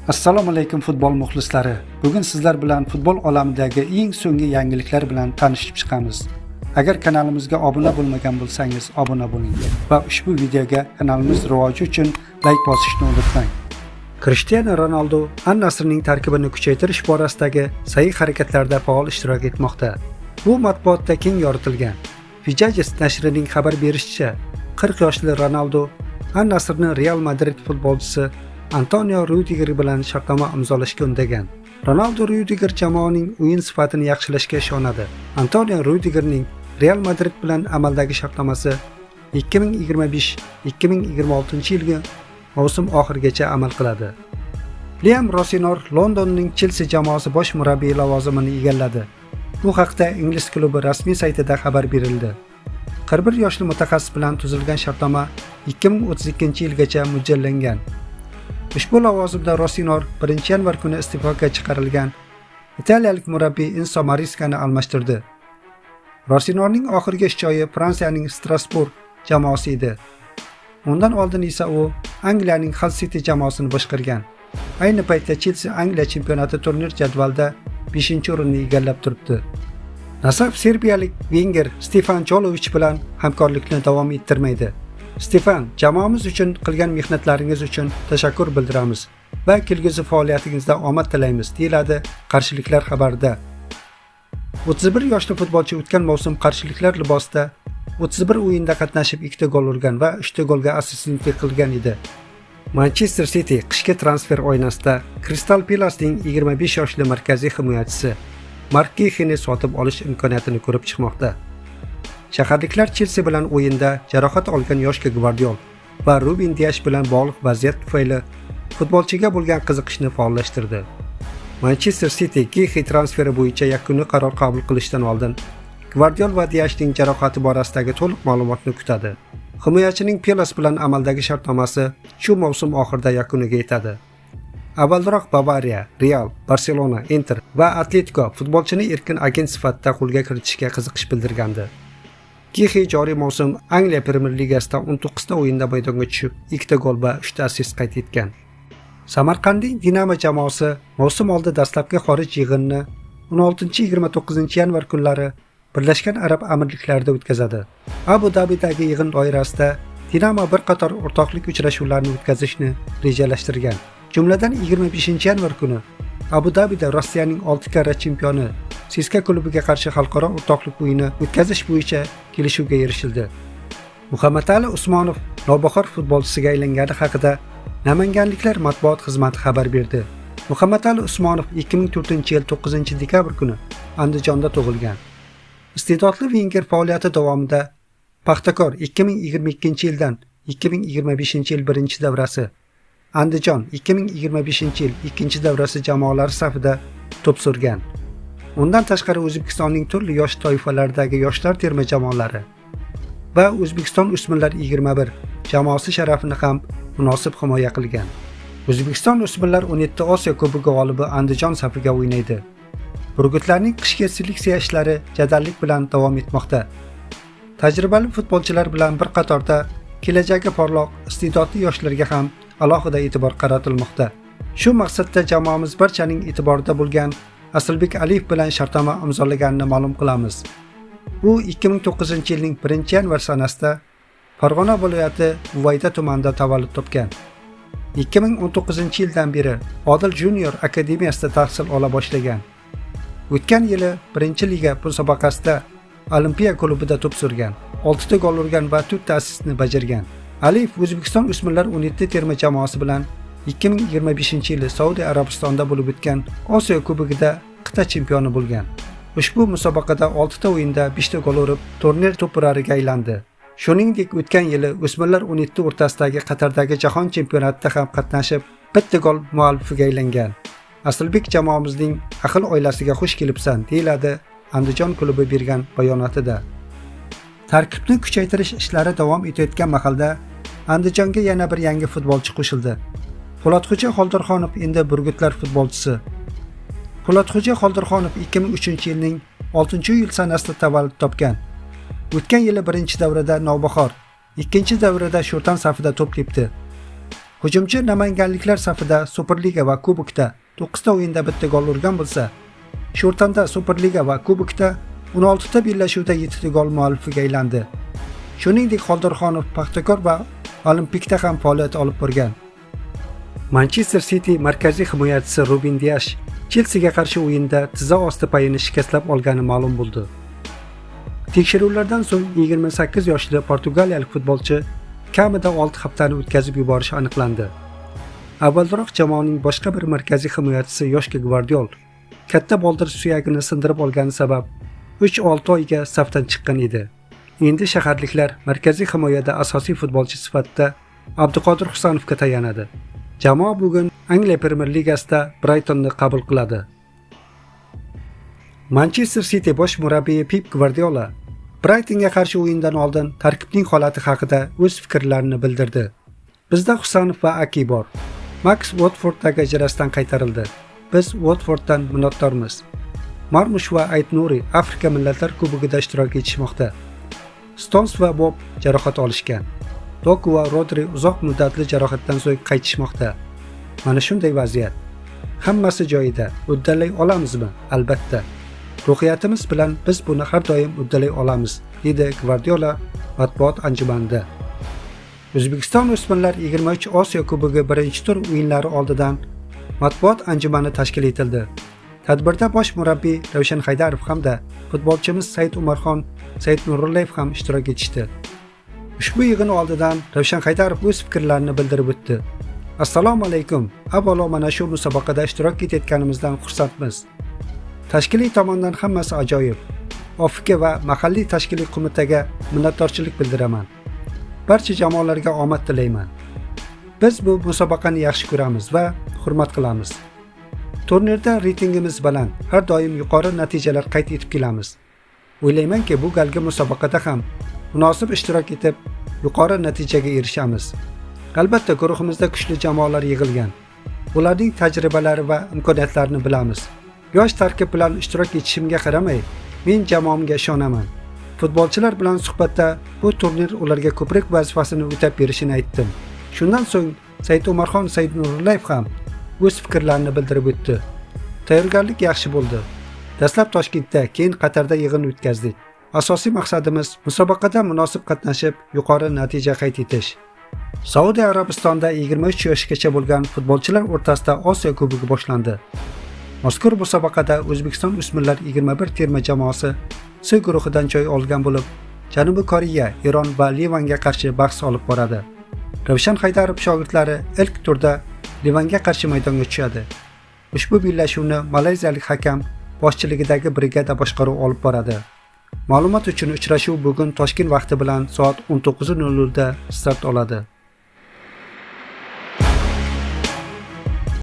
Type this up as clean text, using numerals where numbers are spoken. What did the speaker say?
Assalomu alaykum futbol muxlislari. Bugun sizlar bilan futbol olamidagi eng so'nggi yangiliklar bilan tanishib chiqamiz. Agar kanalimizga obuna bo'lmagan bo'lsangiz, obuna bo'ling va ushbu videoga kanalimiz rivoji uchun like bosishni unutmang. Cristiano Ronaldo Al-Nassrning tarkibini kuchaytirish borasidagi sa'y harakatlarda faol ishtirok etmoqda. Bu matbuotda keng yoritilgan. Fijajes nashrining xabar berishicha, 40 yoshli Ronaldo Al-Nassrning Real Madrid futbolchisi Antonio Rudiger bilan shartnoma imzolashga undagan. Ronaldo Rudiger jamoaning o'yin sifatini yaxshilashga ishonadi. Antonio Rudigerning Real Madrid bilan amaldagi shartnomasi 2025-2026 yilga mavsum oxirigacha amal qiladi. Liam Rosinor Londonning Chelsea jamoasi bosh murabbiyi lavozimini egalladi. Bu haqda ingliz klubi rasmiy saytida xabar berildi. 41 yoshli mutaxassis bilan tuzilgan shartnoma 2032 yilgacha mo'ljallangan. Ushbu lavozimda Rosinor 1-yanvar kuni iste'foga chiqarilgan italiyalik murabbiy Enzo Marescani almashtirdi. Rosinorning oxirgi ish joyi Fransiyaning Strasbourg jamoasi edi. Undan oldin esa u Angliyaning Hull City jamoasini boshqargan. Ayni paytda Chelsea Angliya chempionati turnir jadvalida 5-o'rinni egallab turibdi. Nasaf serbiyalik Wenger Stefan Jolovich bilan hamkorlikni davom ettirmaydi. Stefan, jamoamiz uchun qilgan mehnatlaringiz uchun tashakkur bildiramiz va kelgusi faoliyatingizda omad tilaymiz, deyiladi qarshiliklar xabarida. 31 yoshli futbolchi o'tgan mavsum qarshiliklar libosida 31 o'yinda qatnashib 2 ta gol urgan va 3 ta golga assistentlik qilgan edi. Manchester City qishki transfer oynasida Crystal Palace'ning 25 yoshli markaziy himoyachisi Mark Gihini sotib olish imkoniyatini ko'rib chiqmoqda. Shaharliklar Chelsea bilan o'yinda jarohat olgan yoshli Gvardiol va Ruben Dias bilan bog'liq vaziyat tufayli futbolchiga bo'lgan qiziqishni faollashtirdi. Manchester City Gihi transferi bo'yicha yakuniy qaror qabul qilishdan oldin Gvardiol va Diasning jarohati borasidagi to'liq ma'lumotni kutadi. Himoyachining Palace bilan amaldagi shartnomasi shu mavsum oxirida yakuniga yetadi. Avvalroq Bavariya, Real, Barcelona, Inter va Atletico futbolchini erkin agent sifatida qo'lga kiritishga qiziqish bildirgandi. Gihi joriy mavsum Angliya Premier Ligasida 19 ta o'yinda maydonga tushib, 2 ta gol va 3 ta assist qayd etgan. Samarqandning Dinamo jamoasi mavsum oldi dastlabki xorij yig'inini 16-29 yanvar kunlari Birlashgan Arab Amirliklarida o'tkazadi. Abu Dabidagi yig'in doirasida Dinamo bir qator o'rtoqlik uchrashuvlarini o'tkazishni rejalashtirgan. Jumladan 25-yanvar kuni Abu Dabida Rossiyaning 6 karra chempioni CSKA klubiga qarshi xalqaro o'rtoqlik o'yini o'tkazish bo'yicha kelishuvga erishildi. Muhammadali Usmonov nobahor futbolchisiga aylangani haqida Namanganliklar matbuot xizmati xabar berdi. Muhammadali Usmonov 2004-yil 9-dekabr kuni Andijonda tug'ilgan. Iste'dodli Wenger faoliyati davomida Paxtakor 2022-yildan 2025-yil birinchi davrasi, Andijon 2025-yil ikkinchi davrasi jamoalari safida to'p surgan. Undan tashqari O'zbekistonning turli yosh toifalaridagi yoshlar terma jamoalari va O'zbekiston o'smirlar 21 jamoasi sharafini ham munosib himoya qilgan. O'zbekiston o'smirlar 17 Osiyo Kubogi g'olibi Andijon safiga o'ynaydi. Burgutlarning qishki seleksiya ishlari jadallik bilan davom etmoqda. Tajribali futbolchilar bilan bir qatorda kelajagi porloq iste'dodli yoshlarga ham alohida e'tibor qaratilmoqda. Shu maqsadda jamoamiz barchaning e'tiborida bo'lgan Aslbek Aliyev bilan shartnoma imzolaganini ma'lum qilamiz. U 2009-yilning 1-yanvar sanasida Farg'ona viloyati Uvayda tumanida tavallud topgan. 2019-yildan beri Odil Junior akademiyasida tahsil ola boshlagan. O'tgan yili 1-liga musobaqasida Olimpiya klubida to'p surgan, 6 ta gol urgan va 4 ta assistni bajargan. Aliyev O'zbekiston o'smirlar 17 terma jamoasi bilan 2025-yili Saudiya Arabistonda bo'lib o'tgan Osiyo Kubogida qit'a chempioni bo'lgan. Ushbu musobaqada 6 ta o'yinda 5 ta gol urib, turnir to'purariga aylandi. Shuningdek, o'tgan yili o'smirlar 17 o'rtasidagi Qatardagi jahon chempionatida ham qatnashib, 1 ta gol muallifiga aylangan. Aslbek jamoamizning ahil oilasiga xush kelibsan, deyiladi Andijon klubi bergan bayonotida. Tarkibni kuchaytirish ishlari davom etayotgan mahalda Andijonga yana bir yangi futbolchi qo'shildi. Po'latxo'ja Xoldirxonov endi Burgutlar futbolchisi. Po'latxo'ja Xoldirxonov 2003-yilning 6-iyul sanasida tavallud topgan. O'tgan yili birinchi davrada Navbahor, ikkinchi davrada Sho'rtan safida to'p tepdi. Hujumchi namanganliklar safida Superliga va Kubokda 9 ta o'yinda bitta gol urgan bo'lsa, shu o'rtamda Superliga va Kubokda 16 ta bellashuvda 7 ta gol muallifiga aylandi. Shuningdek, Xoldirxonov Paxtakor va Olimpikda ham faoliyat olib borgan. Manchester City markaziy himoyachisi Ruben Dias Chelsiga qarshi o'yinda tizza osti payini shikastlab olgani ma'lum bo'ldi. Tekshiruvlardan so'ng 28 yoshli portugaliyalik futbolchi kamida 6 haftani o'tkazib yuborishi aniqlandi. Avvalroq jamoaning boshqa bir markaziy himoyachisi Yoshki Gvardiol katta boldir suyagini sindirib olgani sabab 3-6 oyga safdan chiqqan edi. Endi shaharliklar markaziy himoyada asosiy futbolchi sifatida Abduqodir Husanovga tayanadi. Jamoa bugun Angliya Premyer Ligasida Braytonni qabul qiladi. Manchester City bosh murabbiyi Pep Gvardiola Brightonga qarshi o'yindan oldin tarkibning holati haqida o'z fikrlarini bildirdi. Bizda Husanov va Aki bor. Max Watforddagi ijrasidan qaytarildi. Biz Watforddan minnatdormiz. Marmush va Aytnuri Afrika Millatlar Kubogida ishtirok etishmoqda. Stones va Bob jarohat olishgan. Doku va Rodri uzoq muddatli jarohatdan so'ng qaytishmoqda. Mana shunday vaziyat. Hammasi joyida. Uddalay olamizmi? Albatta. Ruhiyatimiz bilan biz buni har doim uddalay olamiz, dedi Gvardiola matbuot anjumanida. O'zbekiston o'smirlar 23 Osiyo Kubogi birinchi tur o'yinlari oldidan matbuot anjumani tashkil etildi. Tadbirda bosh murabbiy Ravshan Haydarov hamda futbolchimiz Said Umarxon, Said Nurullayev ham ishtirok etishdi. Ushbu yig'in oldidan Ravshan Haydarov o'z fikrlarini bildirib o'tdi. Assalomu alaykum. Avvalo mana shu musobaqada ishtirok etayotganimizdan xursandmiz. Tashkiliy tomondan hammasi ajoyib. OFK va mahalliy tashkiliy qo'mitaga minnatdorchilik bildiraman. Barcha jamoalarga omad tilayman. Biz bu musobaqani yaxshi ko'ramiz va hurmat qilamiz. Turnirda reytingimiz baland, har doim yuqori natijalar qayd etib kelamiz. O'ylaymanki, bu galgi musobaqada ham munosib ishtirok etib, yuqori natijaga erishamiz. Albatta, guruhimizda kuchli jamoalar yig'ilgan. Ularning tajribalari va imkoniyatlarini bilamiz. Yosh tarkib bilan ishtirok etishimga qaramay, men jamoamga ishonaman. Futbolchilar bilan suhbatda bu turnir ularga ko'proq vazifasini o'tab berishini aytdim. Shundan so'ng Said Umarxon, Said Nurullayev ham o'z fikrlarini bildirib o'tdi. Tayyorgarlik yaxshi bo'ldi. Dastlab Toshkentda, keyin Qatarda yig'in o'tkazdik. Asosiy maqsadimiz musobaqada munosib qatnashib, yuqori natija qayd etish. Saudiya Arabistonda 23 yoshgacha bo'lgan futbolchilar o'rtasida Osiyo Kubogi boshlandi. Mazkur musobaqada O'zbekiston o'smirlar 21 terma jamoasi C guruhidan joy olgan bo'lib, Janubiy Koreya, Eron va Livanga qarshi bahs olib boradi. Ravshan Haydarov shogirdlari ilk turda Livanga qarshi maydonga tushadi. Ushbu bellashuvni malayziyalik hakam boshchiligidagi brigada boshqaruv olib boradi. Ma'lumot uchun uchrashuv bugun Toshkent vaqti bilan soat 19:00 da start oladi.